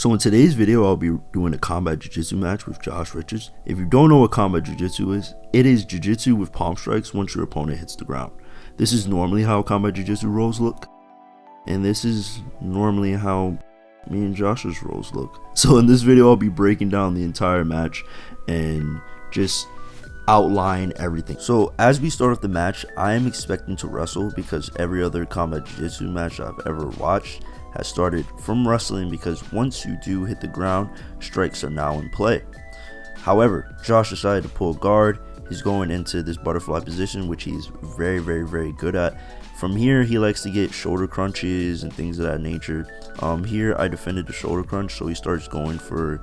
So in today's video, I'll be doing a combat jiu-jitsu match with Josh Richards. If you don't know what combat jiu-jitsu is, it is jiu-jitsu with palm strikes once your opponent hits the ground. This is normally how combat jiu-jitsu rolls look, and this is normally how me and Josh's rolls look. So in this video, I'll be breaking down the entire match and just outline everything. So as we start off the match, I am expecting to wrestle because every other combat jiu-jitsu match I've ever watched has started from wrestling, because once you do hit the ground, strikes are now in play. However, Josh decided to pull guard. He's going into this butterfly position, which he's very good at. From here, he likes to get shoulder crunches and things of that nature. Here I defended the shoulder crunch, so he starts going for,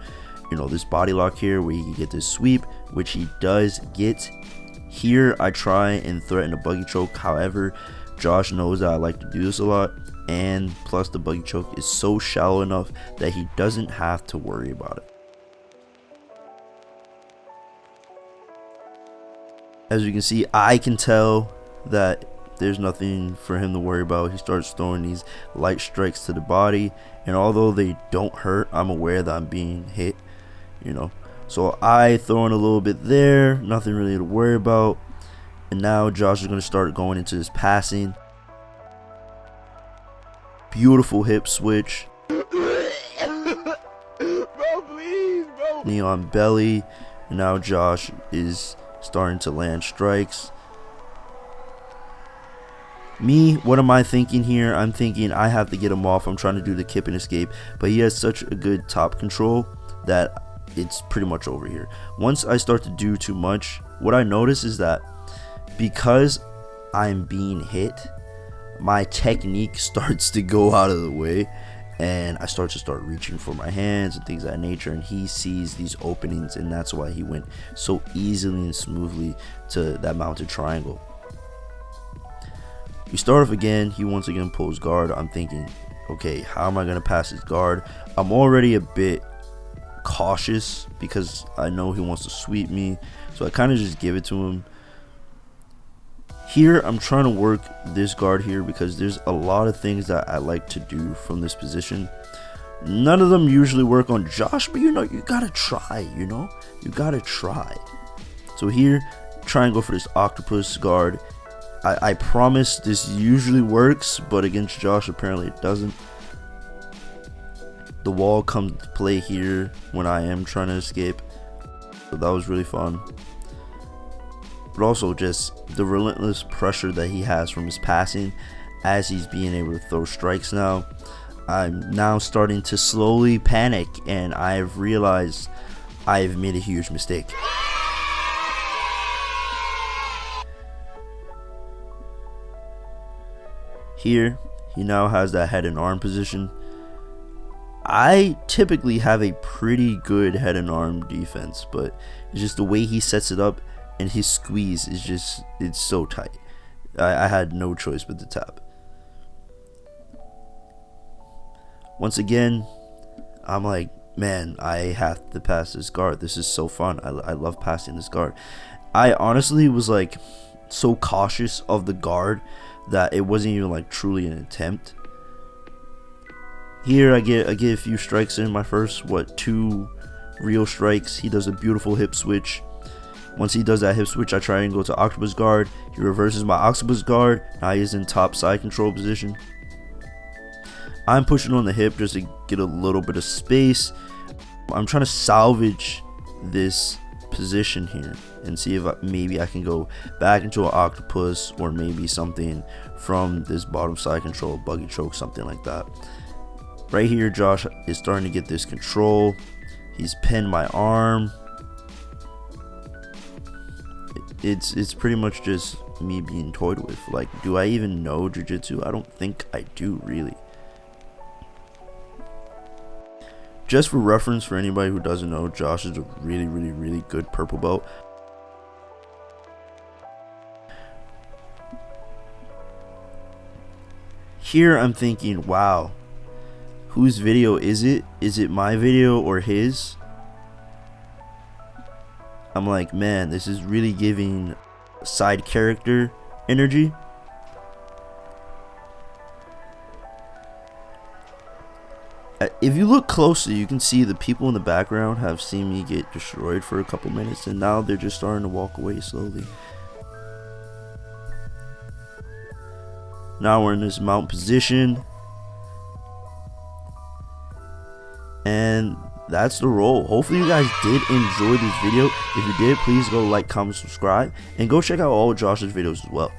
this body lock here where he can get this sweep, which he does get. Here I try and threaten a buggy choke. However, Josh knows that I like to do this a lot, and plus the buggy choke is so shallow enough that he doesn't have to worry about it. As you can see, I can tell that there's nothing for him to worry about. He starts throwing these light strikes to the body, and although they don't hurt, I'm aware that I'm being hit, so I throw in a little bit there, nothing really to worry about. And now Josh is going to start going into his passing. Beautiful hip switch. Bro, please, bro. Knee on belly. And now Josh is starting to land strikes. Me, what am I thinking here? I'm thinking I have to get him off. I'm trying to do the kip and escape, but he has such a good top control that it's pretty much over here. Once I start to do too much, what I notice is that because I'm being hit, my technique starts to go out of the way, and I start reaching for my hands and things of that nature, and he sees these openings, and that's why he went so easily and smoothly to that mounted triangle. We start off again. He once again pulls guard. I'm thinking, okay, how am I going to pass his guard? I'm already a bit cautious because I know he wants to sweep me, so I kind of just give it to him. Here I'm trying to work this guard here because there's a lot of things that I like to do from this position. None of them usually work on Josh, but you gotta try, you gotta try. So here, try and go for this octopus guard. I promise this usually works, but against Josh apparently it doesn't. The wall comes to play here when I am trying to escape, so that was really fun. But also just the relentless pressure that he has from his passing as he's being able to throw strikes now. I'm now starting to slowly panic, and I've realized I've made a huge mistake. Here, he now has that head and arm position. I typically have a pretty good head and arm defense, but it's just the way he sets it up, and his squeeze is it's so tight. I had no choice but to tap. Once again, I'm like, man, I have to pass this guard. This is so fun. I love passing this guard. I honestly was like so cautious of the guard that it wasn't even like truly an attempt. Here I get a few strikes in. My first 2 real strikes. He does a beautiful hip switch. Once he does that hip switch, I try and go to octopus guard. He reverses my octopus guard. Now he's in top side control position. I'm pushing on the hip just to get a little bit of space. I'm trying to salvage this position here and see if maybe I can go back into an octopus, or maybe something from this bottom side control, buggy choke, something like that. Right here, Josh is starting to get this control. He's pinned my arm. It's pretty much just me being toyed with. Like, do I even know jiu-jitsu? I don't think I do, really. Just for reference, for anybody who doesn't know, Josh is a really good purple belt. Here I'm thinking, wow, whose video is it? Is it my video or his? I'm like, man, this is really giving side character energy. if you look closely, you can see the people in the background have seen me get destroyed for a couple minutes, and now they're just starting to walk away slowly. Now we're in this mount position, and that's the roll. Hopefully you guys did enjoy this video. If you did, please go like, comment, subscribe, and go check out all Josh's videos as well.